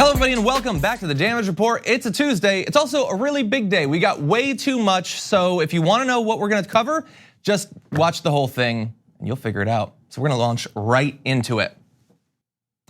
Hello everybody and welcome back to the Damage Report. It's a Tuesday. It's also a really big day. We got way too much, so if you wanna know what we're gonna cover, just watch the whole thing and you'll figure it out. So we're gonna launch right into it.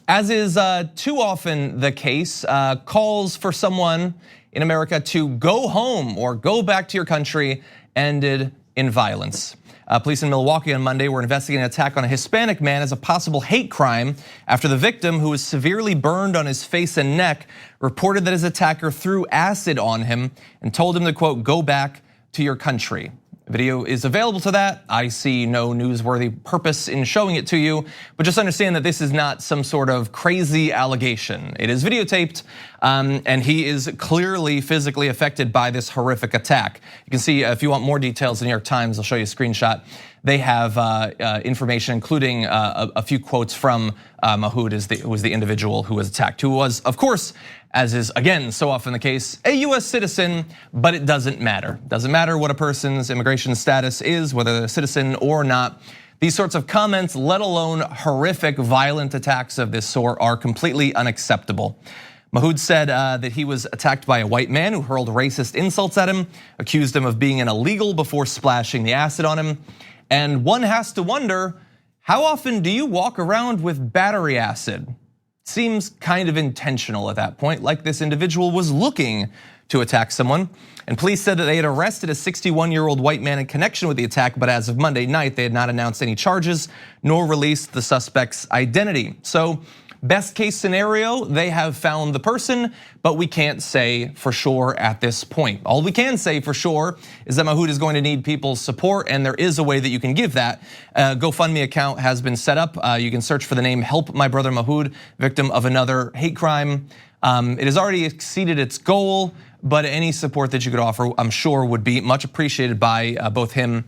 As is too often the case, calls for someone in America to go home or go back to your country ended in violence. Police in Milwaukee on Monday were investigating an attack on a Hispanic man as a possible hate crime after the victim, who was severely burned on his face and neck, reported that his attacker threw acid on him and told him to, quote, go back to your country. Video is available to that. I see no newsworthy purpose in showing it to you, but just understand that this is not some sort of crazy allegation. It is videotaped, and he is clearly physically affected by this horrific attack. You can see, if you want more details, the New York Times, I'll show you a screenshot. They have information, including a few quotes from Mahood, who was the individual who was attacked, who was, of course, as is again so often the case, a US citizen, but it doesn't matter. Doesn't matter what a person's immigration status is, whether they're a citizen or not. These sorts of comments, let alone horrific violent attacks of this sort, are completely unacceptable. Mahood said that he was attacked by a white man who hurled racist insults at him, accused him of being an illegal before splashing the acid on him. And one has to wonder, how often do you walk around with battery acid? Seems kind of intentional at that point, like this individual was looking to attack someone. And police said that they had arrested a 61-year-old white man in connection with the attack, but as of Monday night, they had not announced any charges nor released the suspect's identity. So, best case scenario, they have found the person, but we can't say for sure at this point. All we can say for sure is that Mahood is going to need people's support, and there is a way that you can give that. GoFundMe account has been set up. You can search for the name Help My Brother Mahood, victim of another hate crime. It has already exceeded its goal, but any support that you could offer, I'm sure, would be much appreciated by both him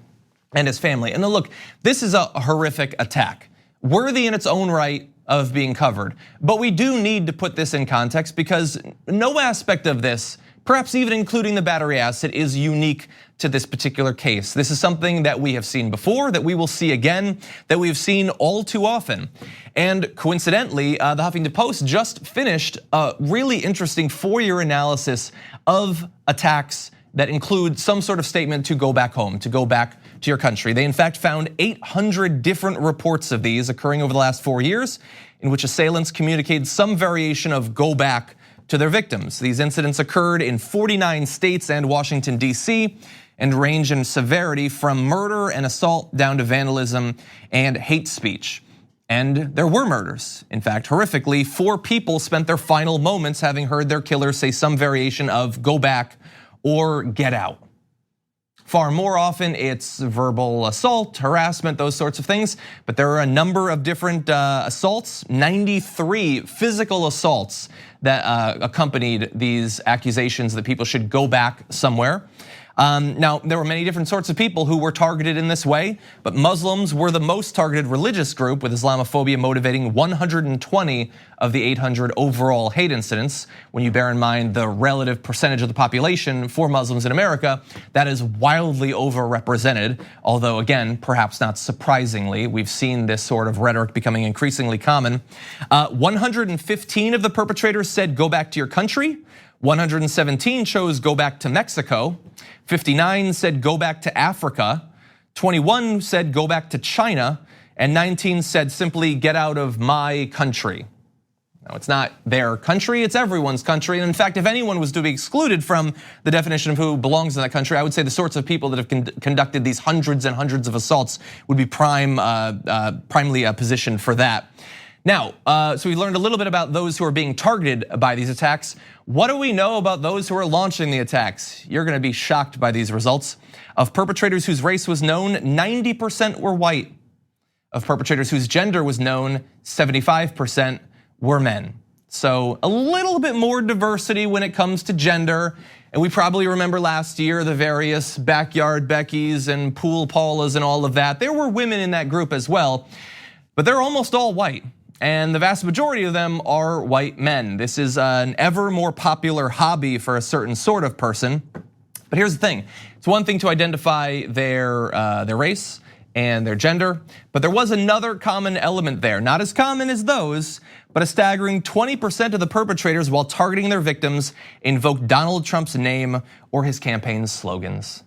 and his family. And look, this is a horrific attack, worthy in its own right of being covered. But we do need to put this in context because no aspect of this, perhaps even including the battery acid, is unique to this particular case. This is something that we have seen before, that we will see again, that we've seen all too often. And coincidentally, the Huffington Post just finished a really interesting 4-year analysis of attacks that include some sort of statement to go back home, to go back to your country. They in fact found 800 different reports of these occurring over the last 4 years, in which assailants communicated some variation of go back to their victims. These incidents occurred in 49 states and Washington, D.C., and range in severity from murder and assault down to vandalism and hate speech. And there were murders. In fact, horrifically, 4 people spent their final moments having heard their killer say some variation of go back or get out. Far more often, it's verbal assault, harassment, those sorts of things. But there are a number of different assaults, 93 physical assaults that accompanied these accusations that people should go back somewhere. Now, there were many different sorts of people who were targeted in this way, but Muslims were the most targeted religious group, with Islamophobia motivating 120 of the 800 overall hate incidents. When you bear in mind the relative percentage of the population for Muslims in America, that is wildly overrepresented. Although again, perhaps not surprisingly, we've seen this sort of rhetoric becoming increasingly common. 115 of the perpetrators said go back to your country. 117 chose go back to Mexico. 59 said go back to Africa. 21 said go back to China. And 19 said simply get out of my country. Now, it's not their country, it's everyone's country. And in fact, if anyone was to be excluded from the definition of who belongs in that country, I would say the sorts of people that have conducted these hundreds and hundreds of assaults would be primely positioned for that. Now, so we learned a little bit about those who are being targeted by these attacks. What do we know about those who are launching the attacks? You're gonna be shocked by these results. Of perpetrators whose race was known, 90% were white. Of perpetrators whose gender was known, 75% were men. So a little bit more diversity when it comes to gender. And we probably remember last year the various backyard Beckys and pool Paulas and all of that. There were women in that group as well, but they're almost all white. And the vast majority of them are white men. This is an ever more popular hobby for a certain sort of person. But here's the thing, it's one thing to identify their race. and their gender. But there was another common element there, not as common as those, but a staggering 20% of the perpetrators, while targeting their victims, invoked Donald Trump's name or his campaign's slogans.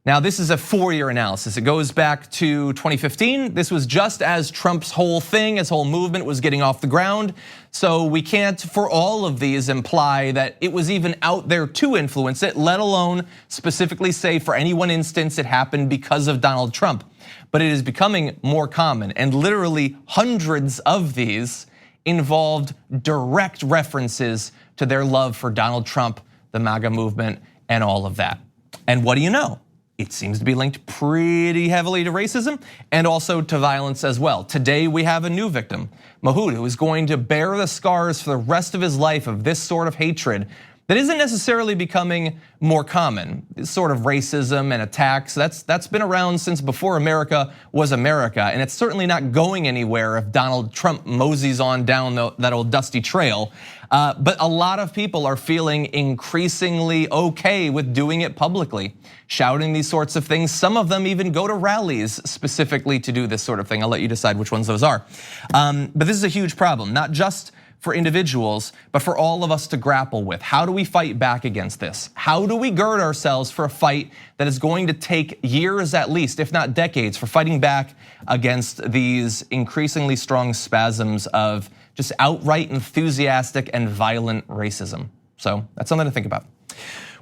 Now, this is a 4-year analysis. It goes back to 2015. This was just as Trump's whole thing, his whole movement was getting off the ground. So we can't, for all of these, imply that it was even out there to influence it, let alone specifically say for any one instance it happened because of Donald Trump. But it is becoming more common, and literally hundreds of these involved direct references to their love for Donald Trump, the MAGA movement, and all of that. And what do you know? It seems to be linked pretty heavily to racism and also to violence as well. Today we have a new victim, Mahood, who is going to bear the scars for the rest of his life of this sort of hatred that isn't necessarily becoming more common. This sort of racism and attacks, that's been around since before America was America, and it's certainly not going anywhere if Donald Trump moseys on down that old dusty trail. But a lot of people are feeling increasingly okay with doing it publicly, shouting these sorts of things. Some of them even go to rallies specifically to do this sort of thing. I'll let you decide which ones those are. But this is a huge problem, not just for individuals, but for all of us to grapple with. How do we fight back against this? How do we gird ourselves for a fight that is going to take years at least, if not decades, for fighting back against these increasingly strong spasms of just outright enthusiastic and violent racism? So that's something to think about.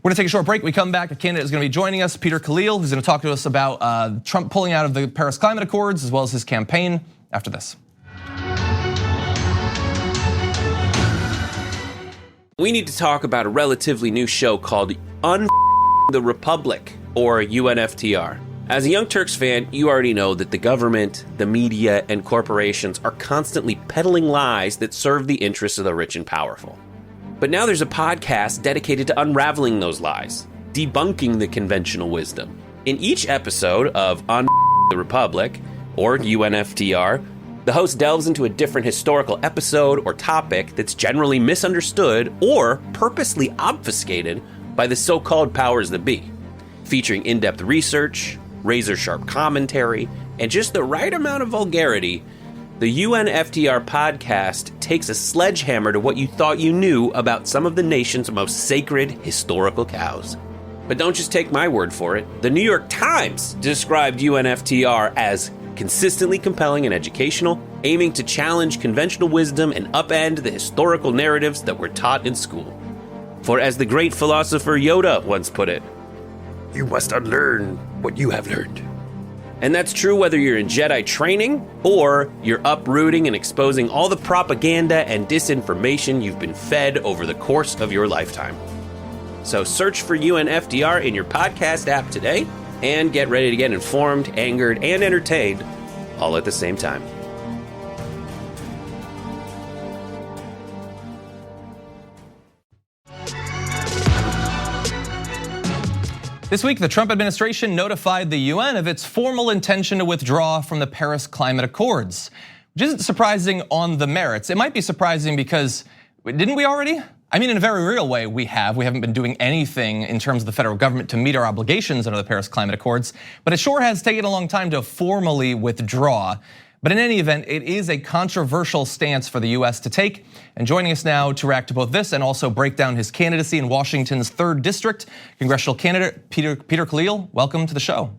We're gonna take a short break. We come back, a candidate is gonna be joining us, Peter Khalil, who's gonna talk to us about Trump pulling out of the Paris Climate Accords as well as his campaign after this. We need to talk about a relatively new show called the Republic, or UNFTR. As a Young Turks fan, you already know that the government, the media, and corporations are constantly peddling lies that serve the interests of the rich and powerful. But now there's a podcast dedicated to unraveling those lies, debunking the conventional wisdom. In each episode of the Republic, or UNFTR, the host delves into a different historical episode or topic that's generally misunderstood or purposely obfuscated by the so-called powers that be. Featuring in-depth research, razor-sharp commentary, and just the right amount of vulgarity, the UNFTR podcast takes a sledgehammer to what you thought you knew about some of the nation's most sacred historical cows. But don't just take my word for it. The New York Times described UNFTR as consistently compelling and educational, aiming to challenge conventional wisdom and upend the historical narratives that were taught in school. For as the great philosopher Yoda once put it, "You must unlearn what you have learned." And that's true whether you're in Jedi training or you're uprooting and exposing all the propaganda and disinformation you've been fed over the course of your lifetime. So search for UNFTR in your podcast app today and get ready to get informed, angered, and entertained all at the same time. This week, the Trump administration notified the UN of its formal intention to withdraw from the Paris Climate Accords, which isn't surprising on the merits. It might be surprising because, didn't we already? I mean, in a very real way, we haven't been doing anything in terms of the federal government to meet our obligations under the Paris Climate Accords, but it sure has taken a long time to formally withdraw. But in any event, it is a controversial stance for the US to take. And joining us now to react to both this and also break down his candidacy in Washington's 3rd District, congressional candidate Peter Khalil, welcome to the show.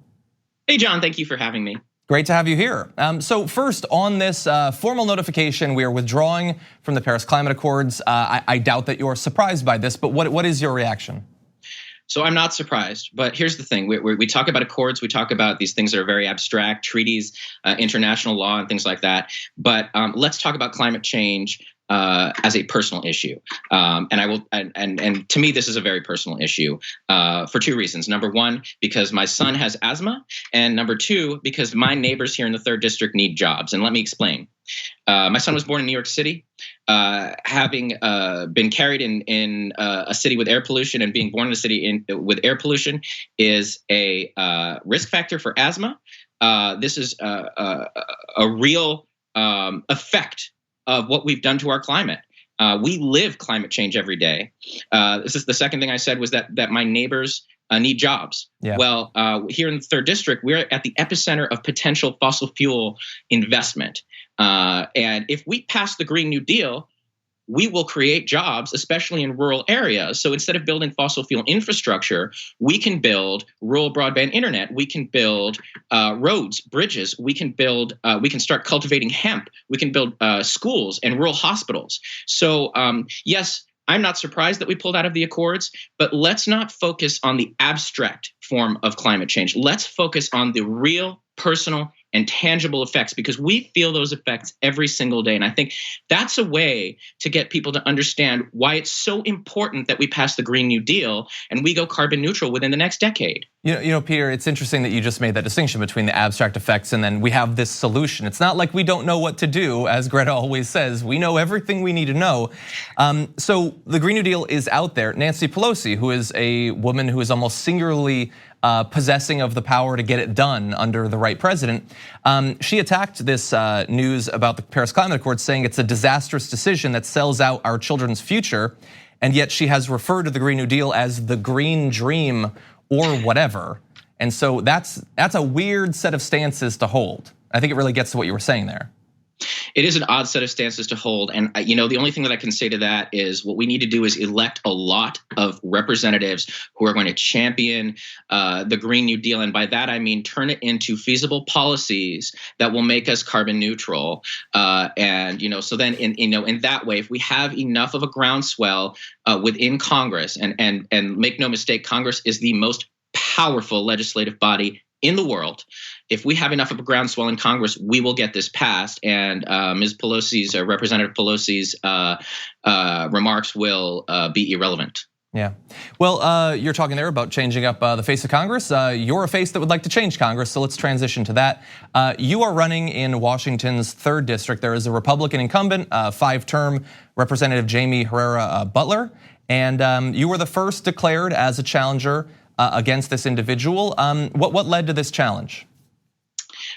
Hey, John, thank you for having me. Great to have you here. So first, on this formal notification, we are withdrawing from the Paris Climate Accords. I doubt that you're surprised by this, but what is your reaction? So I'm not surprised, but here's the thing. We talk about accords, we talk about these things that are very abstract, treaties, international law and things like that. But let's talk about climate change as a personal issue. And to me, this is a very personal issue for 2 reasons. Number one, because my son has asthma, and number 2, because my neighbors here in the 3rd District need jobs. And let me explain. My son was born in New York City, having been carried in a city with air pollution, and being born in a city with air pollution is a risk factor for asthma. This is a real effect of what we've done to our climate. We live climate change every day. This is the second thing I said, was that my neighbors need jobs. Yeah. Well, here in the 3rd District, we're at the epicenter of potential fossil fuel investment. And if we pass the Green New Deal, we will create jobs, especially in rural areas. So instead of building fossil fuel infrastructure, we can build rural broadband internet. We can build roads, bridges. We can start cultivating hemp. We can build schools and rural hospitals. So yes, I'm not surprised that we pulled out of the Accords, but let's not focus on the abstract form of climate change. Let's focus on the real, personal, and tangible effects, because we feel those effects every single day. And I think that's a way to get people to understand why it's so important that we pass the Green New Deal and we go carbon neutral within the next decade. You know, Peter, it's interesting that you just made that distinction between the abstract effects and then we have this solution. It's not like we don't know what to do, as Greta always says. We know everything we need to know. So the Green New Deal is out there. Nancy Pelosi, who is a woman who is almost singularly possessing of the power to get it done under the right president, she attacked this news about the Paris Climate Accord, saying it's a disastrous decision that sells out our children's future. And yet she has referred to the Green New Deal as the green dream or whatever. And so that's a weird set of stances to hold. I think it really gets to what you were saying there. It is an odd set of stances to hold. And the only thing that I can say to that is what we need to do is elect a lot of representatives who are going to champion the Green New Deal. And by that, I mean turn it into feasible policies that will make us carbon neutral. So then in that way, if we have enough of a groundswell within Congress, and make no mistake, Congress is the most powerful legislative body in the world. If we have enough of a groundswell in Congress, we will get this passed, and Ms. Pelosi's, Representative Pelosi's remarks will be irrelevant. Yeah, well, you're talking there about changing up the face of Congress. You're a face that would like to change Congress, so let's transition to that. You are running in Washington's 3rd District. There is a Republican incumbent, 5-term Representative Jamie Herrera Butler, and you were the first declared as a challenger against this individual. What led to this challenge?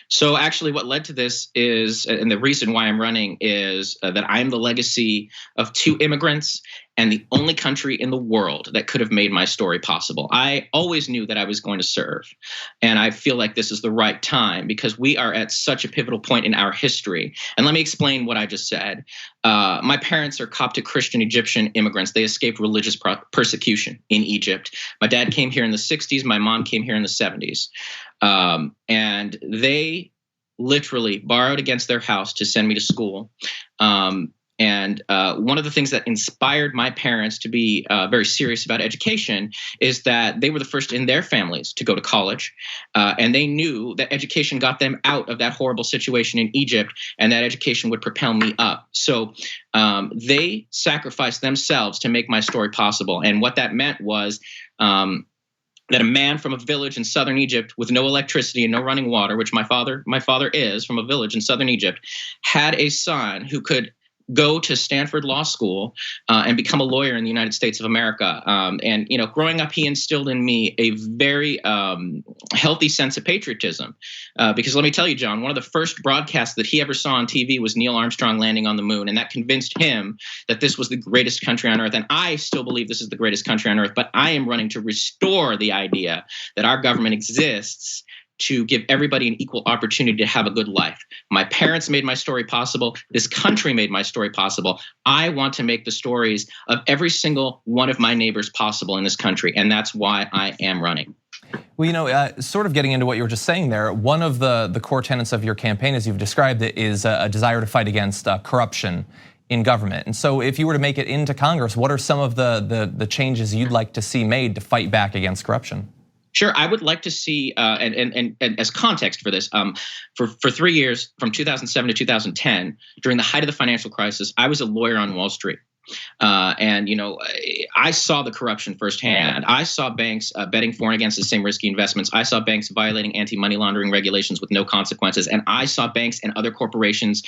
So actually what led to this is, and the reason why I'm running is that I am the legacy of 2 immigrants and the only country in the world that could have made my story possible. I always knew that I was going to serve. And I feel like this is the right time because we are at such a pivotal point in our history. And let me explain what I just said. My parents are Coptic Christian Egyptian immigrants. They escaped religious persecution in Egypt. My dad came here in the 60s. My mom came here in the 70s. And they literally borrowed against their house to send me to school. And one of the things that inspired my parents to be very serious about education is that they were the first in their families to go to college. And they knew that education got them out of that horrible situation in Egypt, and that education would propel me up. So they sacrificed themselves to make my story possible. And what that meant was that a man from a village in southern Egypt with no electricity and no running water, which my father is from a village in southern Egypt, had a son who could go to Stanford Law School and become a lawyer in the United States of America. And growing up, he instilled in me a very healthy sense of patriotism. Because let me tell you, John, one of the first broadcasts that he ever saw on TV was Neil Armstrong landing on the moon. And that convinced him that this was the greatest country on earth. And I still believe this is the greatest country on earth. But I am running to restore the idea that our government exists to give everybody an equal opportunity to have a good life. My parents made my story possible. This country made my story possible. I want to make the stories of every single one of my neighbors possible in this country, and that's why I am running. Well, sort of getting into what you were just saying there, one of the core tenets of your campaign, as you've described it, is a desire to fight against corruption in government. And so if you were to make it into Congress, what are some of the changes you'd like to see made to fight back against corruption? Sure, I would like to see, and as context for this, for 3 years, from 2007 to 2010, during the height of the financial crisis, I was a lawyer on Wall Street. I saw the corruption firsthand. I saw banks betting for and against the same risky investments. I saw banks violating anti-money laundering regulations with no consequences. And I saw banks and other corporations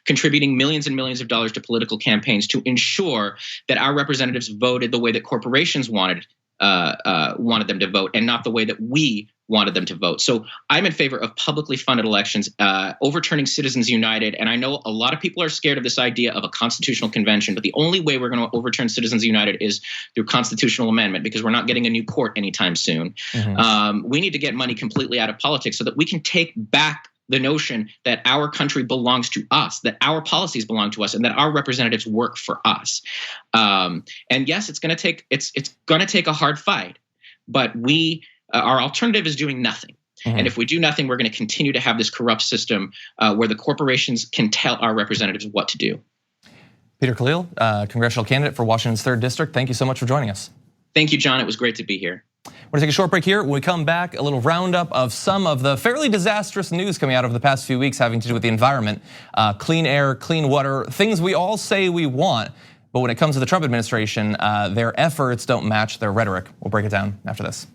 contributing millions and millions of dollars to political campaigns to ensure that our representatives voted the way that corporations wanted them to vote, and not the way that we wanted them to vote. So I'm in favor of publicly funded elections, overturning Citizens United. And I know a lot of people are scared of this idea of a constitutional convention, but the only way we're going to overturn Citizens United is through constitutional amendment, because we're not getting a new court anytime soon. We need to get money completely out of politics so that we can take back the notion that our country belongs to us, that our policies belong to us, and that our representatives work for us. And yes, it's going to take a hard fight, but our alternative is doing nothing. And if we do nothing, we're going to continue to have this corrupt system where the corporations can tell our representatives what to do. Peter Khalil, congressional candidate for Washington's 3rd District. Thank you so much for joining us. Thank you, John. It was great to be here. We're gonna take a short break here. When we come back, a little roundup of some of the fairly disastrous news coming out over the past few weeks having to do with the environment, clean air, clean water, things we all say we want. But when it comes to the Trump administration, their efforts don't match their rhetoric. We'll break it down after this.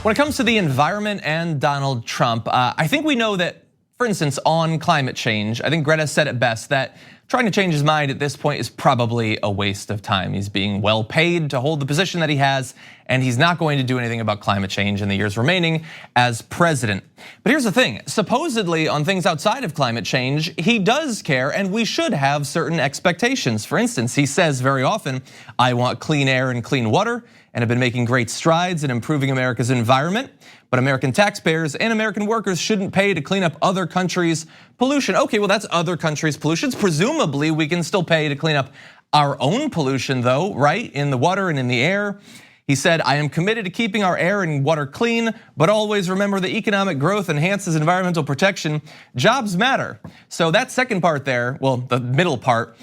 When it comes to the environment and Donald Trump, I think we know that, for instance, on climate change, I think Greta said it best, that trying to change his mind at this point is probably a waste of time. He's being well paid to hold the position that he has, and he's not going to do anything about climate change in the years remaining as president. But here's the thing, supposedly on things outside of climate change, he does care, and we should have certain expectations. For instance, he says very often, I want clean air and clean water, and have been making great strides in improving America's environment. But American taxpayers and American workers shouldn't pay to clean up other countries' pollution. Okay, well that's other countries' pollutions. Presumably we can still pay to clean up our own pollution though, right? In the water and in the air. He said, I am committed to keeping our air and water clean, but always remember that economic growth enhances environmental protection. Jobs matter. So that second part there, well, the middle part,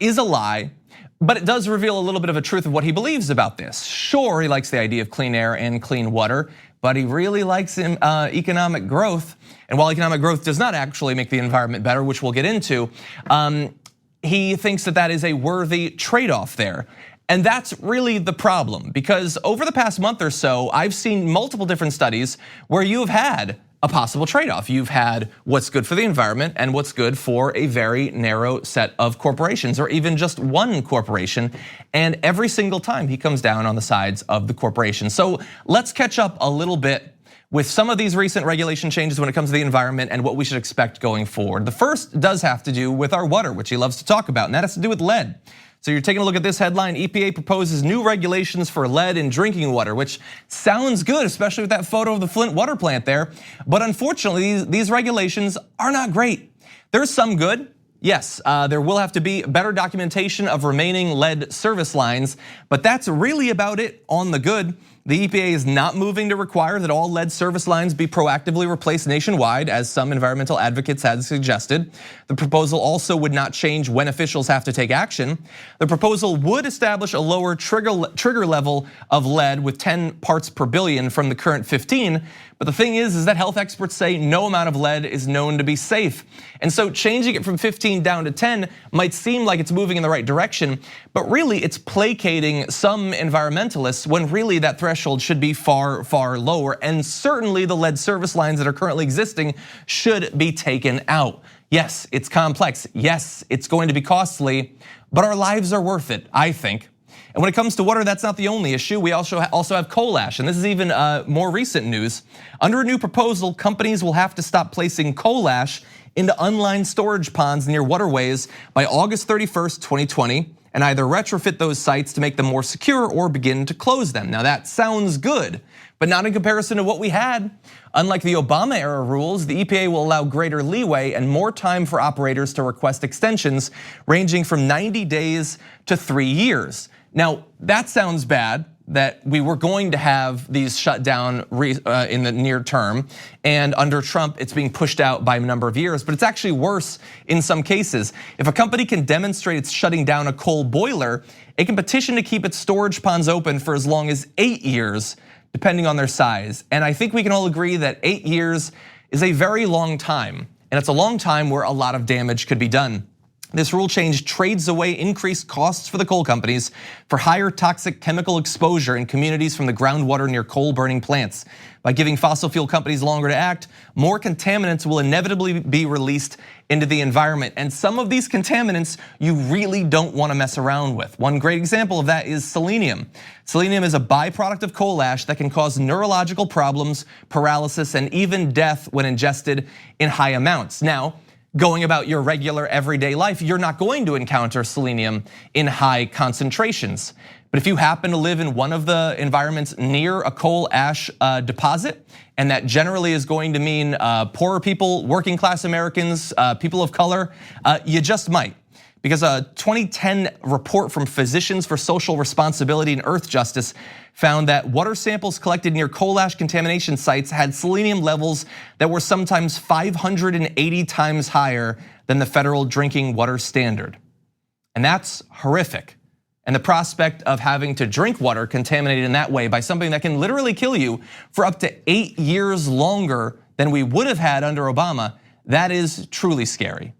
is a lie. But it does reveal a little bit of a truth of what he believes about this. Sure, he likes the idea of clean air and clean water, but he really likes economic growth. And while economic growth does not actually make the environment better, which we'll get into, he thinks that that is a worthy trade-off there. And that's really the problem, because over the past month or so, I've seen multiple different studies where you have had a possible trade-off. You've had what's good for the environment and what's good for a very narrow set of corporations, or even just one corporation. And every single time he comes down on the sides of the corporation. So let's catch up a little bit with some of these recent regulation changes when it comes to the environment and what we should expect going forward. The first does have to do with our water, which he loves to talk about, and that has to do with lead. So you're taking a look at this headline, EPA proposes new regulations for lead in drinking water, which sounds good, especially with that photo of the Flint water plant there. But unfortunately, these regulations are not great. There's some good. Yes, there will have to be better documentation of remaining lead service lines, but that's really about it on the good. The EPA is not moving to require that all lead service lines be proactively replaced nationwide, as some environmental advocates had suggested. The proposal also would not change when officials have to take action. The proposal would establish a lower trigger level of lead with 10 parts per billion from the current 15. But the thing is that health experts say no amount of lead is known to be safe. And so changing it from 15 down to 10 might seem like it's moving in the right direction, but really it's placating some environmentalists when really that threshold should be far, far lower. And certainly the lead service lines that are currently existing should be taken out. Yes, it's complex. Yes, it's going to be costly, but our lives are worth it, I think. And when it comes to water, that's not the only issue. We also have coal ash, and this is even more recent news. Under a new proposal, companies will have to stop placing coal ash into unlined storage ponds near waterways by August 31st, 2020, and either retrofit those sites to make them more secure or begin to close them. Now that sounds good, but not in comparison to what we had. Unlike the Obama era rules, the EPA will allow greater leeway and more time for operators to request extensions ranging from 90 days to 3 years. Now, that sounds bad, that we were going to have these shut down in the near term, and under Trump, it's being pushed out by a number of years, but it's actually worse in some cases. If a company can demonstrate it's shutting down a coal boiler, it can petition to keep its storage ponds open for as long as 8 years, depending on their size. And I think we can all agree that 8 years is a very long time, and it's a long time where a lot of damage could be done. This rule change trades away increased costs for the coal companies for higher toxic chemical exposure in communities from the groundwater near coal burning plants. By giving fossil fuel companies longer to act, more contaminants will inevitably be released into the environment. And some of these contaminants you really don't want to mess around with. One great example of that is selenium. Selenium is a byproduct of coal ash that can cause neurological problems, paralysis, and even death when ingested in high amounts. Now, going about your regular everyday life, you're not going to encounter selenium in high concentrations. But if you happen to live in one of the environments near a coal ash deposit, and that generally is going to mean poorer people, working class Americans, people of color, you just might. Because a 2010 report from Physicians for Social Responsibility and Earth Justice found that water samples collected near coal ash contamination sites had selenium levels that were sometimes 580 times higher than the federal drinking water standard. And that's horrific. And the prospect of having to drink water contaminated in that way by something that can literally kill you for up to 8 years longer than we would have had under Obama, that is truly scary.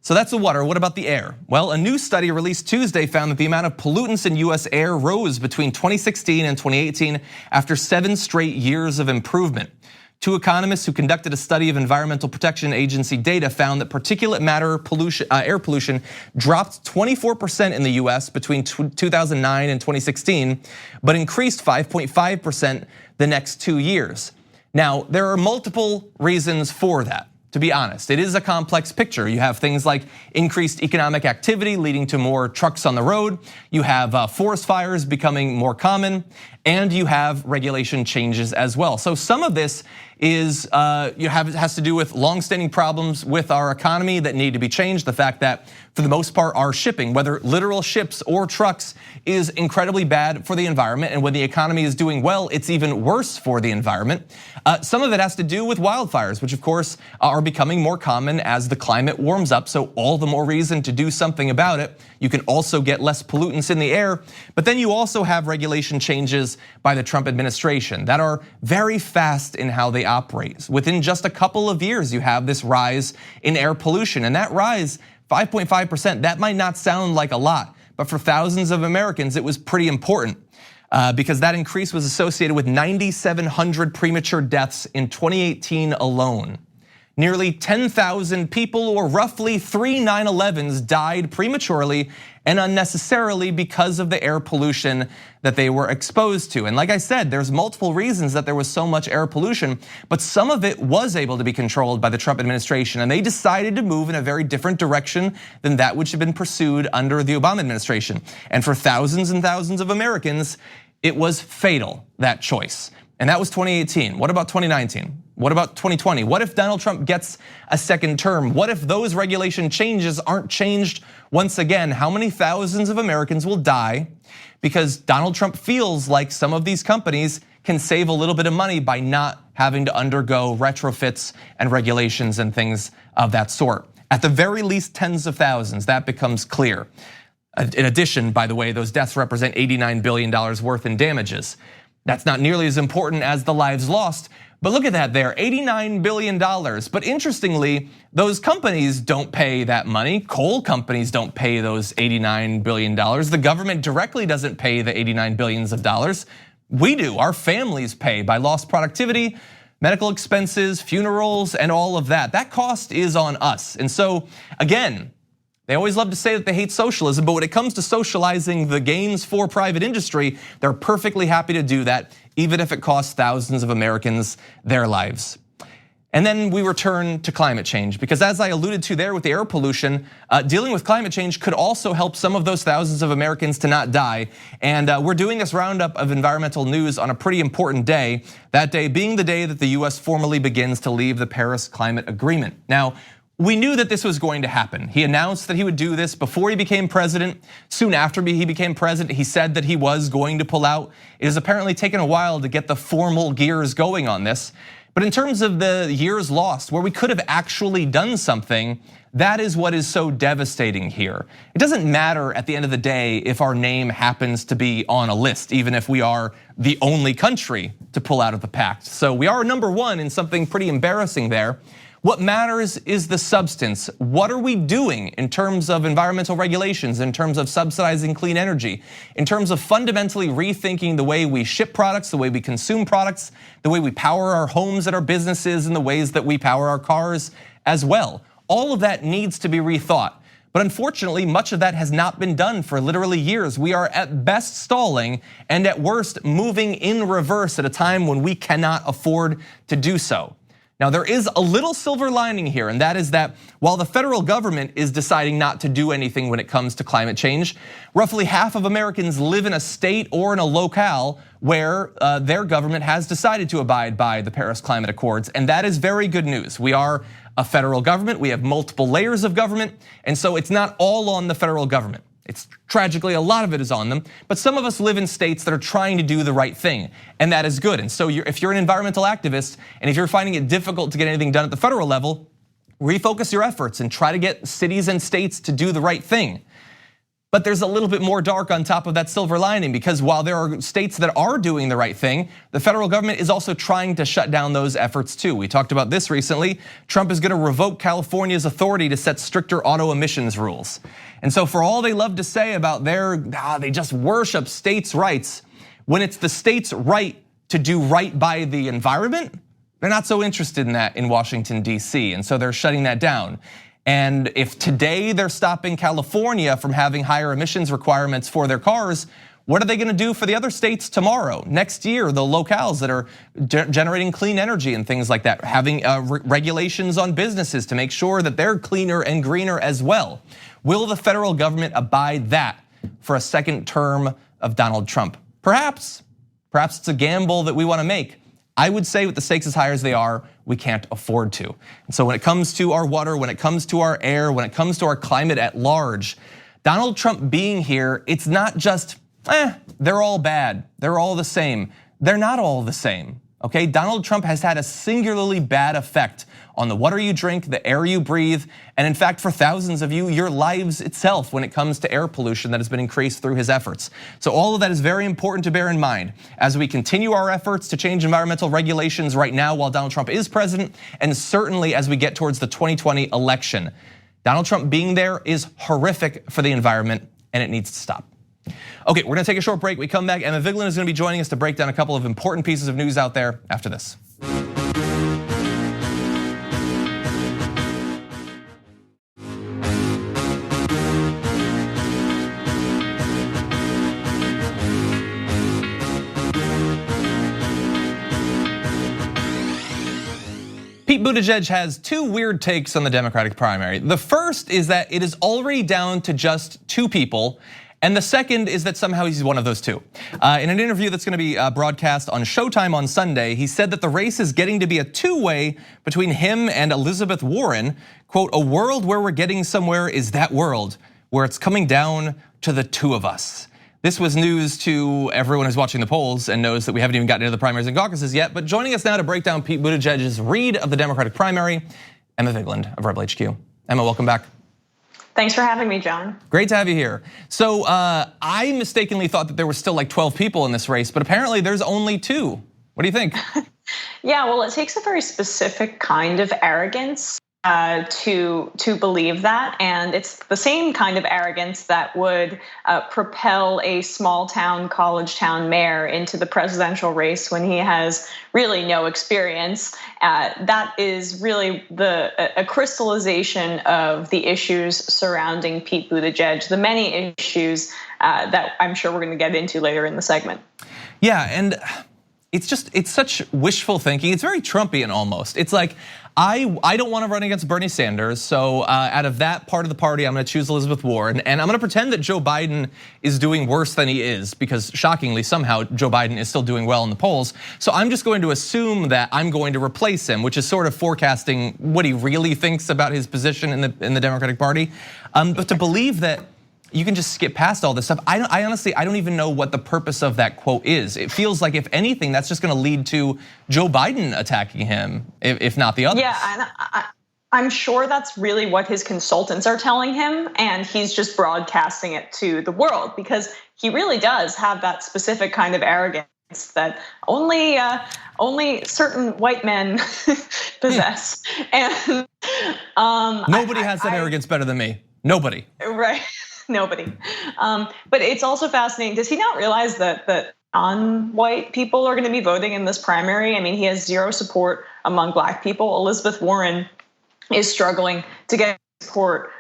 So that's the water. What about the air? Well, a new study released Tuesday found that the amount of pollutants in US air rose between 2016 and 2018 after 7 straight years of improvement. 2 economists who conducted a study of Environmental Protection Agency data found that particulate matter pollution, air pollution dropped 24% in the US between 2009 and 2016, but increased 5.5% the next 2 years. Now, there are multiple reasons for that. To be honest, it is a complex picture. You have things like increased economic activity leading to more trucks on the road. You have forest fires becoming more common, and you have regulation changes as well. So some of this is has to do with longstanding problems with our economy that need to be changed. The fact that, for the most part, our shipping, whether literal ships or trucks, is incredibly bad for the environment. And when the economy is doing well, it's even worse for the environment. Some of it has to do with wildfires, which of course are becoming more common as the climate warms up. So all the more reason to do something about it. You can also get less pollutants in the air, but then you also have regulation changes by the Trump administration that are very fast in how they operate. Within just a couple of years, you have this rise in air pollution, and that rise, 5.5%, that might not sound like a lot, but for thousands of Americans, it was pretty important because that increase was associated with 9,700 premature deaths in 2018 alone. Nearly 10,000 people, or roughly 3 9/11s, died prematurely and unnecessarily because of the air pollution that they were exposed to. And like I said, there's multiple reasons that there was so much air pollution, but some of it was able to be controlled by the Trump administration, and they decided to move in a very different direction than that which had been pursued under the Obama administration. And for thousands and thousands of Americans, it was fatal, that choice. And that was 2018. What about 2019? What about 2020? What if Donald Trump gets a second term? What if those regulation changes aren't changed once again? How many thousands of Americans will die because Donald Trump feels like some of these companies can save a little bit of money by not having to undergo retrofits and regulations and things of that sort? At the very least, tens of thousands, that becomes clear. In addition, by the way, those deaths represent $89 billion worth in damages. That's not nearly as important as the lives lost, but look at that there, $89 billion. But interestingly, those companies don't pay that money. Coal companies don't pay those $89 billion. The government directly doesn't pay the $89 billions of dollars. We do, our families pay by lost productivity, medical expenses, funerals, and all of that. That cost is on us. And so again, they always love to say that they hate socialism, but when it comes to socializing the gains for private industry, they're perfectly happy to do that, even if it costs thousands of Americans their lives. And then we return to climate change, because as I alluded to there with the air pollution, dealing with climate change could also help some of those thousands of Americans to not die. And we're doing this roundup of environmental news on a pretty important day, that day being the day that the US formally begins to leave the Paris Climate Agreement. Now, we knew that this was going to happen. He announced that he would do this before he became president. Soon after he became president, he said that he was going to pull out. It has apparently taken a while to get the formal gears going on this. But in terms of the years lost, where we could have actually done something, that is what is so devastating here. It doesn't matter at the end of the day if our name happens to be on a list, even if we are the only country to pull out of the pact. So we are number one in something pretty embarrassing there. What matters is the substance. What are we doing in terms of environmental regulations, in terms of subsidizing clean energy, in terms of fundamentally rethinking the way we ship products, the way we consume products, the way we power our homes and our businesses, and the ways that we power our cars as well. All of that needs to be rethought. But unfortunately, much of that has not been done for literally years. We are at best stalling and at worst moving in reverse at a time when we cannot afford to do so. Now, there is a little silver lining here, and that is that while the federal government is deciding not to do anything when it comes to climate change, roughly half of Americans live in a state or in a locale where their government has decided to abide by the Paris Climate Accords, and that is very good news. We are a federal government, we have multiple layers of government, and so it's not all on the federal government. It's tragically, a lot of it is on them, but some of us live in states that are trying to do the right thing, and that is good. And so if you're an environmental activist, and if you're finding it difficult to get anything done at the federal level, refocus your efforts and try to get cities and states to do the right thing. But there's a little bit more dark on top of that silver lining, because while there are states that are doing the right thing, the federal government is also trying to shut down those efforts too. We talked about this recently. Trump is gonna revoke California's authority to set stricter auto emissions rules. And so for all they love to say about they just worship states' rights, when it's the state's right to do right by the environment, they're not so interested in that in Washington, DC, and so they're shutting that down. And if today they're stopping California from having higher emissions requirements for their cars, what are they gonna do for the other states tomorrow, next year, the locales that are generating clean energy and things like that, having regulations on businesses to make sure that they're cleaner and greener as well? Will the federal government abide that for a second term of Donald Trump? Perhaps it's a gamble that we wanna make. I would say with the stakes as high as they are, we can't afford to. And so when it comes to our water, when it comes to our air, when it comes to our climate at large, Donald Trump being here, it's not just, they're all bad, they're all the same. They're not all the same, okay? Donald Trump has had a singularly bad effect on the water you drink, the air you breathe, and in fact, for thousands of you, your lives itself when it comes to air pollution that has been increased through his efforts. So all of that is very important to bear in mind as we continue our efforts to change environmental regulations right now while Donald Trump is president, and certainly as we get towards the 2020 election. Donald Trump being there is horrific for the environment, and it needs to stop. Okay, we're gonna take a short break. We come back, Emma Vigeland is gonna be joining us to break down a couple of important pieces of news out there after this. Pete Buttigieg has two weird takes on the Democratic primary. The first is that it is already down to just two people, and the second is that somehow he's one of those two. In an interview that's gonna be broadcast on Showtime on Sunday, he said that the race is getting to be a two-way between him and Elizabeth Warren. Quote, "A world where we're getting somewhere is that world where it's coming down to the two of us." This was news to everyone who's watching the polls and knows that we haven't even gotten into the primaries and caucuses yet. But joining us now to break down Pete Buttigieg's read of the Democratic primary, Emma Vigeland of Rebel HQ. Emma, welcome back. Thanks for having me, John. Great to have you here. So I mistakenly thought that there were still like 12 people in this race, but apparently there's only two. What do you think? Yeah, well, it takes a very specific kind of arrogance to believe that, and it's the same kind of arrogance that would propel a small town, college town mayor into the presidential race when he has really no experience. That is really a crystallization of the issues surrounding Pete Buttigieg, the many issues that I'm sure we're going to get into later in the segment. Yeah, and it's such wishful thinking. It's very Trumpian almost. It's like, I don't want to run against Bernie Sanders, so out of that part of the party, I'm going to choose Elizabeth Warren, and I'm going to pretend that Joe Biden is doing worse than he is, because shockingly, somehow Joe Biden is still doing well in the polls. So I'm just going to assume that I'm going to replace him, which is sort of forecasting what he really thinks about his position in the Democratic Party. But to believe that you can just skip past all this stuff. I honestly don't even know what the purpose of that quote is. It feels like, if anything, that's just gonna lead to Joe Biden attacking him, if not the others. Yeah, and I'm sure that's really what his consultants are telling him, and he's just broadcasting it to the world, because he really does have that specific kind of arrogance that only certain white men possess. And nobody has that arrogance better than me. Nobody. Right. Nobody. But it's also fascinating. Does he not realize that non-white people are going to be voting in this primary? I mean, he has zero support among Black people. Elizabeth Warren is struggling to get support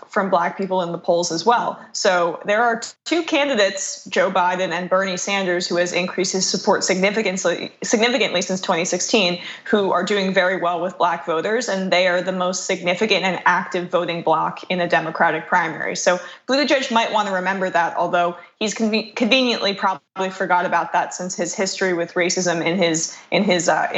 from Black people in the polls as well. So there are two candidates, Joe Biden and Bernie Sanders, who has increased his support significantly since 2016, who are doing very well with Black voters, and they are the most significant and active voting bloc in a Democratic primary. So Buttigieg might want to remember that, although he's conveniently probably forgot about that since his history with racism in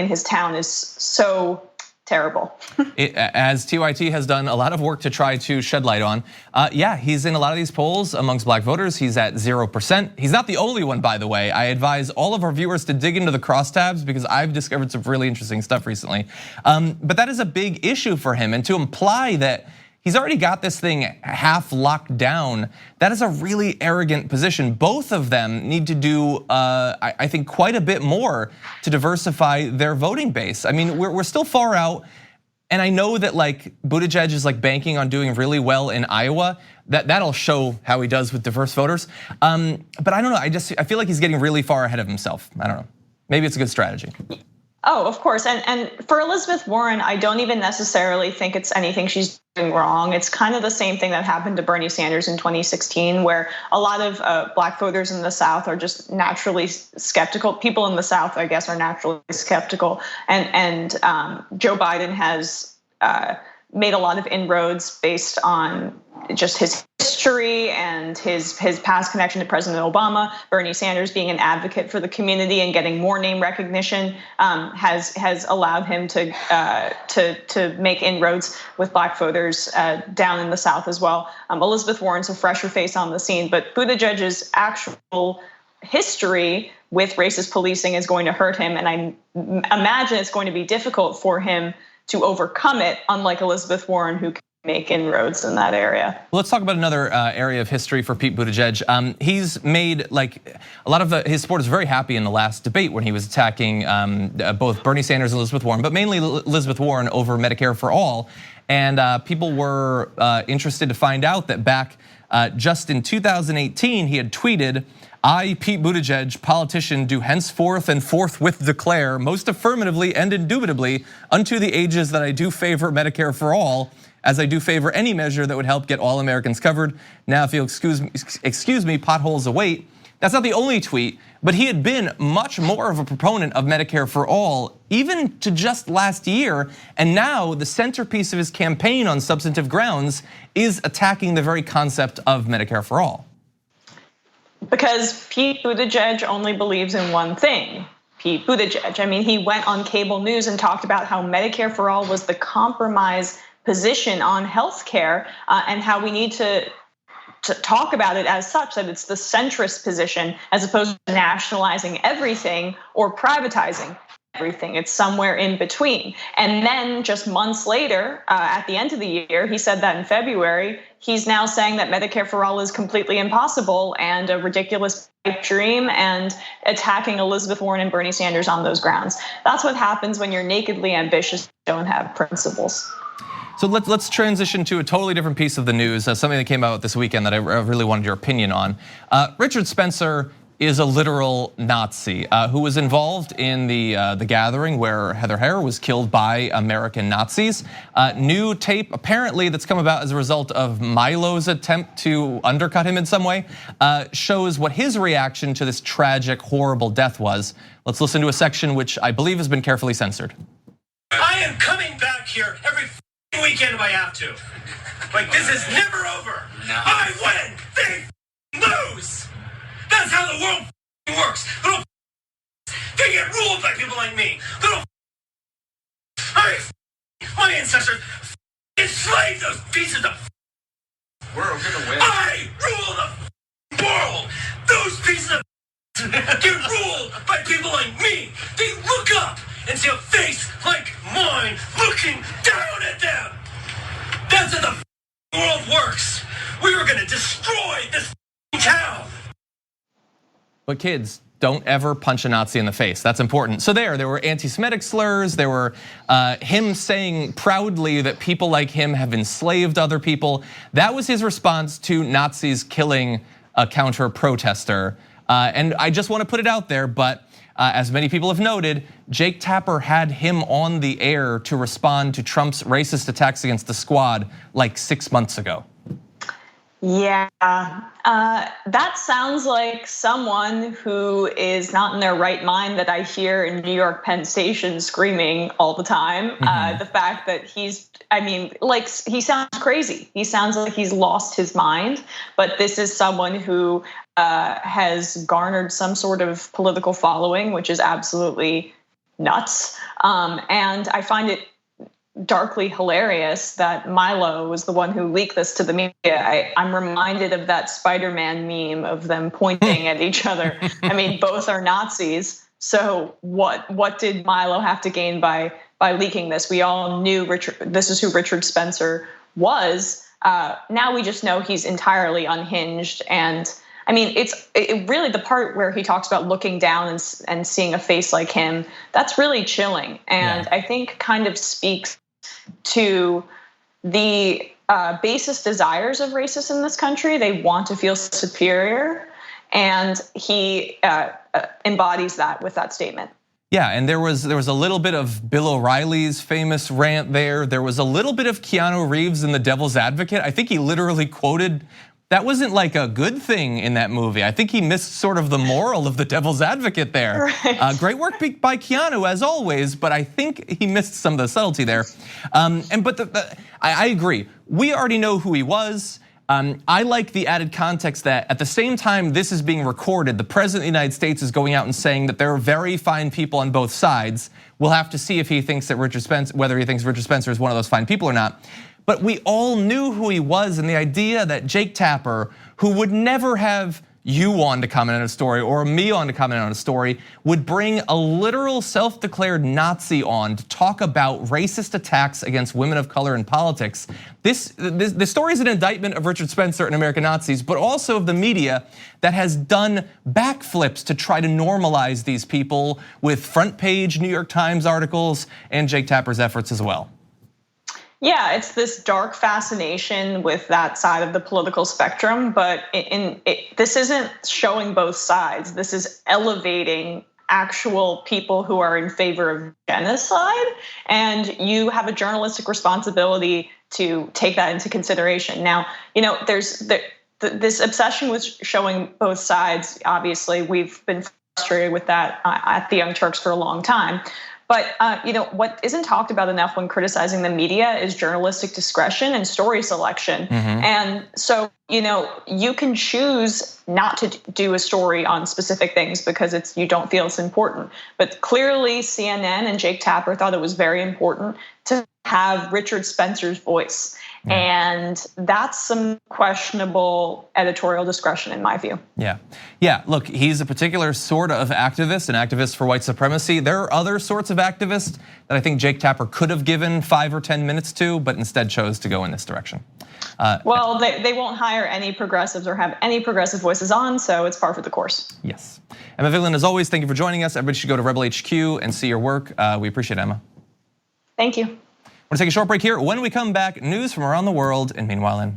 his town is so terrible. As TYT has done a lot of work to try to shed light on, yeah, he's in a lot of these polls amongst Black voters. He's at 0%. He's not the only one, by the way. I advise all of our viewers to dig into the crosstabs because I've discovered some really interesting stuff recently. But that is a big issue for him, and to imply that he's already got this thing half locked down, that is a really arrogant position. Both of them need to do, I think, quite a bit more to diversify their voting base. I mean, we're still far out, and I know that like Buttigieg is like banking on doing really well in Iowa. That'll show how he does with diverse voters. But I don't know, I feel like he's getting really far ahead of himself. I don't know, maybe it's a good strategy. Oh, of course. And for Elizabeth Warren, I don't even necessarily think it's anything she's doing wrong. It's kind of the same thing that happened to Bernie Sanders in 2016, where a lot of Black voters in the South are just naturally skeptical. People in the South, I guess, are naturally skeptical. And Joe Biden has made a lot of inroads based on just his history and his past connection to President Obama. Bernie Sanders being an advocate for the community and getting more name recognition has allowed him to make inroads with Black voters down in the South as well. Elizabeth Warren's a fresher face on the scene, but Buttigieg's actual history with racist policing is going to hurt him, and I imagine it's going to be difficult for him to overcome it, unlike Elizabeth Warren, who can make inroads in that area. Well, let's talk about another area of history for Pete Buttigieg. He's made like a lot of his supporters very happy in the last debate when he was attacking both Bernie Sanders and Elizabeth Warren, but mainly Elizabeth Warren over Medicare for all. And people were interested to find out that back just in 2018, he had tweeted, "I, Pete Buttigieg, politician, do henceforth and forthwith declare, most affirmatively and indubitably, unto the ages that I do favor Medicare for all, as I do favor any measure that would help get all Americans covered. Now, if you'll excuse me, potholes await." That's not the only tweet, but he had been much more of a proponent of Medicare for all, even to just last year. And now the centerpiece of his campaign on substantive grounds is attacking the very concept of Medicare for all. Because Pete Buttigieg only believes in one thing. Pete Buttigieg. I mean, he went on cable news and talked about how Medicare for all was the compromise position on healthcare, and how we need to talk about it as such, that it's the centrist position as opposed to nationalizing everything or privatizing everything. It's somewhere in between. And then just months later, at the end of the year, he said that in February, he's now saying that Medicare for all is completely impossible and a ridiculous dream, and attacking Elizabeth Warren and Bernie Sanders on those grounds. That's what happens when you're nakedly ambitious and don't have principles. So let's transition to a totally different piece of the news, something that came out this weekend that I really wanted your opinion on. Richard Spencer is a literal Nazi who was involved in the gathering where Heather Heyer was killed by American Nazis. New tape apparently that's come about as a result of Milo's attempt to undercut him in some way shows what his reaction to this tragic, horrible death was. Let's listen to a section which I believe has been carefully censored. I am coming back here every weekend if I have to. Like, this is never over. No. I win, they lose. That's how the world works. They get ruled by people like me. My ancestors enslaved those pieces of. We're gonna win. I rule the world. Those pieces of get ruled by people like me. They look up and see a face like mine looking down at them. That's how the world works. We are gonna destroy this town. But kids, don't ever punch a Nazi in the face. That's important. So there were anti-Semitic slurs. There were him saying proudly that people like him have enslaved other people. That was his response to Nazis killing a counter-protester. And I just want to put it out there, but as many people have noted, Jake Tapper had him on the air to respond to Trump's racist attacks against the Squad like 6 months ago. Yeah, that sounds like someone who is not in their right mind that I hear in New York Penn Station screaming all the time. The fact that he sounds crazy. He sounds like he's lost his mind, but this is someone who has garnered some sort of political following, which is absolutely nuts. And I find it darkly hilarious that Milo was the one who leaked this to the media. I'm reminded of that Spider-Man meme of them pointing at each other. I mean, both are Nazis. So what did Milo have to gain by leaking this? We all knew this is who Richard Spencer was. Now we just know he's entirely unhinged. And I mean, it really the part where he talks about looking down and seeing a face like him, that's really chilling. And I think kind of speaks to the basest desires of racists in this country. They want to feel superior, and he embodies that with that statement. Yeah, and there was a little bit of Bill O'Reilly's famous rant there. There was a little bit of Keanu Reeves in The Devil's Advocate. I think he literally quoted, that wasn't like a good thing in that movie. I think he missed sort of the moral of The Devil's Advocate there. Right. Great work by Keanu as always, but I think he missed some of the subtlety there. I agree. We already know who he was. I like the added context that at the same time this is being recorded, the president of the United States is going out and saying that there are very fine people on both sides. We'll have to see if he thinks that whether he thinks Richard Spencer is one of those fine people or not. But we all knew who he was, and the idea that Jake Tapper, who would never have you on to comment on a story or me on to comment on a story, would bring a literal self-declared Nazi on to talk about racist attacks against women of color in politics. This story is an indictment of Richard Spencer and American Nazis, but also of the media that has done backflips to try to normalize these people with front page New York Times articles and Jake Tapper's efforts as well. Yeah, it's this dark fascination with that side of the political spectrum, but this isn't showing both sides. This is elevating actual people who are in favor of genocide, and you have a journalistic responsibility to take that into consideration. Now, there's this obsession with showing both sides. Obviously, we've been frustrated with that at the Young Turks for a long time. But what isn't talked about enough when criticizing the media is journalistic discretion and story selection. And so, you can choose not to do a story on specific things because you don't feel it's important. But clearly CNN and Jake Tapper thought it was very important to have Richard Spencer's voice. And that's some questionable editorial discretion in my view. Yeah, look, he's a particular sort of activist, an activist for white supremacy. There are other sorts of activists that I think Jake Tapper could have given 5 or 10 minutes to, but instead chose to go in this direction. Well, they won't hire any progressives or have any progressive voices on, so it's par for the course. Yes. Emma Vigeland, as always, thank you for joining us. Everybody should go to Rebel HQ and see your work. We appreciate it, Emma. Thank you. We're gonna take a short break here. When we come back, news from around the world, and meanwhile in.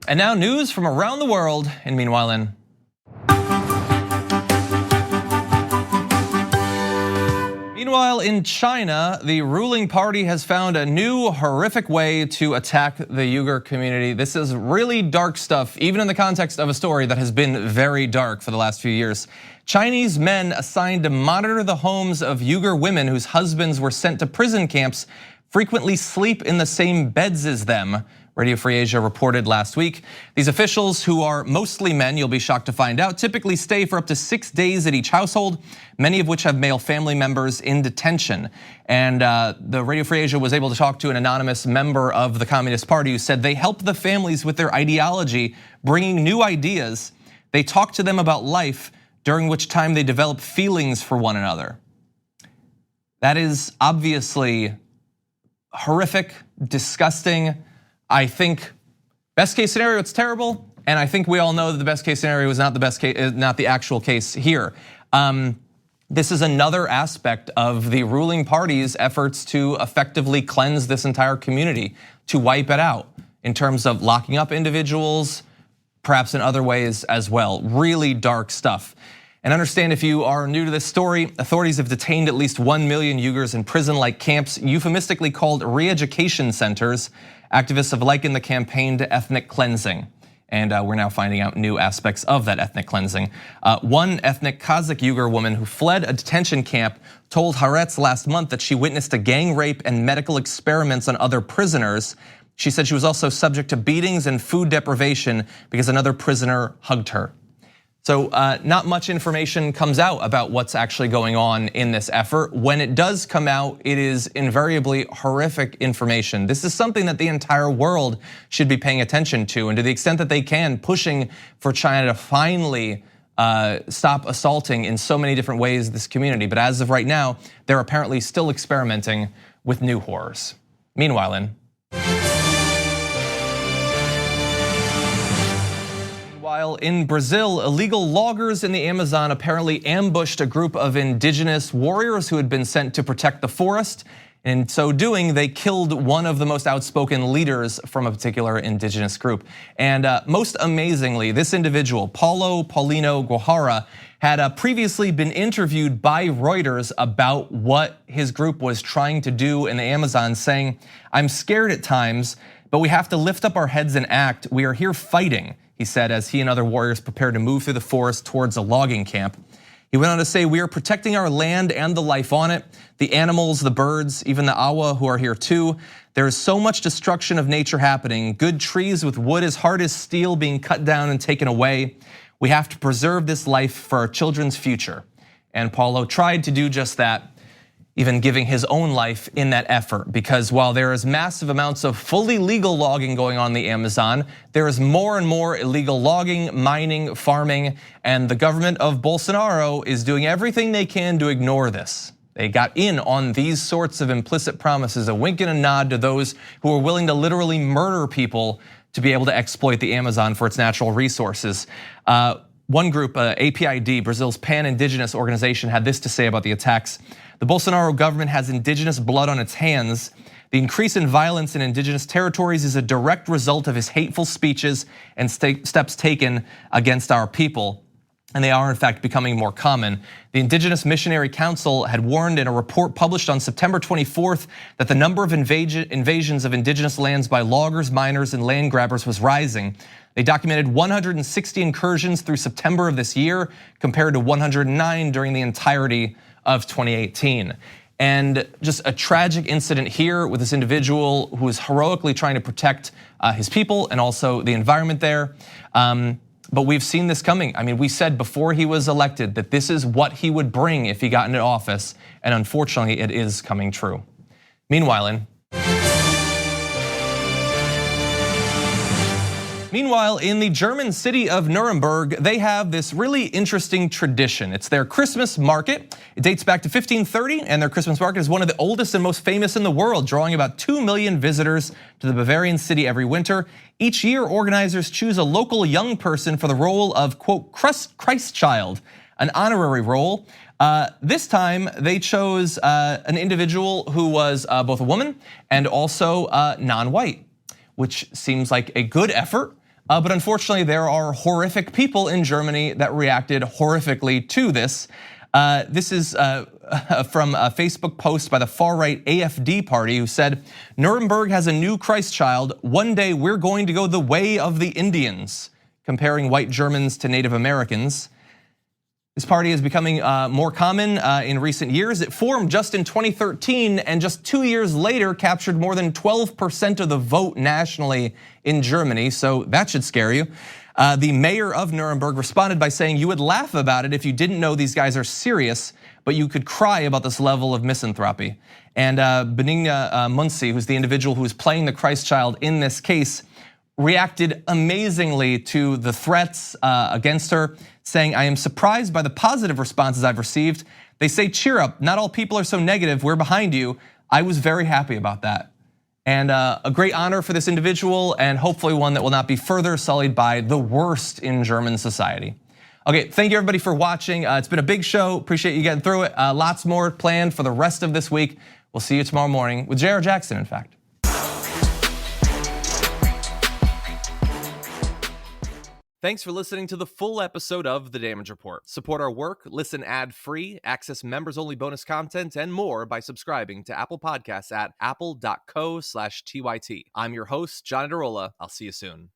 And now news from around the world, and meanwhile in. Meanwhile, in China, the ruling party has found a new horrific way to attack the Uyghur community. This is really dark stuff, even in the context of a story that has been very dark for the last few years. Chinese men assigned to monitor the homes of Uyghur women whose husbands were sent to prison camps frequently sleep in the same beds as them. Radio Free Asia reported last week. These officials, who are mostly men, you'll be shocked to find out, typically stay for up to 6 days at each household, many of which have male family members in detention. And the Radio Free Asia was able to talk to an anonymous member of the Communist Party who said they help the families with their ideology, bringing new ideas. They talk to them about life, during which time they develop feelings for one another. That is obviously horrific, disgusting. I think best case scenario, it's terrible. And I think we all know that the best case scenario is not the best case, not the actual case here. This is another aspect of the ruling party's efforts to effectively cleanse this entire community, to wipe it out in terms of locking up individuals, perhaps in other ways as well. Really dark stuff. And understand, if you are new to this story, authorities have detained at least 1 million Uyghurs in prison-like camps, euphemistically called re-education centers. Activists have likened the campaign to ethnic cleansing. And we're now finding out new aspects of that ethnic cleansing. One ethnic Kazakh Uyghur woman who fled a detention camp told Haaretz last month that she witnessed a gang rape and medical experiments on other prisoners. She said she was also subject to beatings and food deprivation because another prisoner hugged her. So not much information comes out about what's actually going on in this effort. When it does come out, it is invariably horrific information. This is something that the entire world should be paying attention to, and to the extent that they can, pushing for China to finally stop assaulting in so many different ways this community. But as of right now, they're apparently still experimenting with new horrors. Meanwhile, in Brazil, illegal loggers in the Amazon apparently ambushed a group of indigenous warriors who had been sent to protect the forest. In so doing, they killed one of the most outspoken leaders from a particular indigenous group. And most amazingly, this individual, Paulo Paulino Guajara, had previously been interviewed by Reuters about what his group was trying to do in the Amazon, saying, "I'm scared at times, but we have to lift up our heads and act. We are here fighting," he said, as he and other warriors prepared to move through the forest towards a logging camp. He went on to say, "We are protecting our land and the life on it, the animals, the birds, even the awa who are here too. There is so much destruction of nature happening, good trees with wood as hard as steel being cut down and taken away. We have to preserve this life for our children's future." And Paulo tried to do just that, even giving his own life in that effort, because while there is massive amounts of fully legal logging going on in the Amazon, there is more and more illegal logging, mining, farming, and the government of Bolsonaro is doing everything they can to ignore this. They got in on these sorts of implicit promises, a wink and a nod to those who are willing to literally murder people to be able to exploit the Amazon for its natural resources. One group, APID, Brazil's pan-indigenous organization, had this to say about the attacks. "The Bolsonaro government has indigenous blood on its hands. The increase in violence in indigenous territories is a direct result of his hateful speeches and steps taken against our people. And they are in fact becoming more common." The Indigenous Missionary Council had warned in a report published on September 24th that the number of invasions of indigenous lands by loggers, miners, and land grabbers was rising. They documented 160 incursions through September of this year, compared to 109 during the entirety of 2018. And just a tragic incident here with this individual who is heroically trying to protect his people and also the environment there. But we've seen this coming. I mean, we said before he was elected that this is what he would bring if he got into office, and unfortunately it is coming true. Meanwhile, in the German city of Nuremberg, they have this really interesting tradition. It's their Christmas market. It dates back to 1530, and their Christmas market is one of the oldest and most famous in the world, drawing about 2 million visitors to the Bavarian city every winter. Each year, organizers choose a local young person for the role of, quote, Christ child, an honorary role. This time, they chose an individual who was both a woman and also non-white, which seems like a good effort. But unfortunately, there are horrific people in Germany that reacted horrifically to this. This is from a Facebook post by the far-right AfD party, who said, "Nuremberg has a new Christ child. One day we're going to go the way of the Indians," comparing white Germans to Native Americans. This party is becoming more common in recent years. It formed just in 2013, and just 2 years later captured more than 12% of the vote nationally in Germany, so that should scare you. The mayor of Nuremberg responded by saying, "You would laugh about it if you didn't know these guys are serious, but you could cry about this level of misanthropy." And Benigna Muncy, who's the individual who is playing the Christ child in this case, reacted amazingly to the threats against her, saying, "I am surprised by the positive responses I've received. They say, cheer up, not all people are so negative, we're behind you." I was very happy about that. And a great honor for this individual, and hopefully one that will not be further sullied by the worst in German society. Okay, thank you everybody for watching. It's been a big show, appreciate you getting through it. Lots more planned for the rest of this week. We'll see you tomorrow morning with J.R. Jackson, in fact. Thanks for listening to the full episode of The Damage Report. Support our work, listen ad-free, access members-only bonus content, and more by subscribing to Apple Podcasts at apple.co/TYT. I'm your host, John Adarola. I'll see you soon.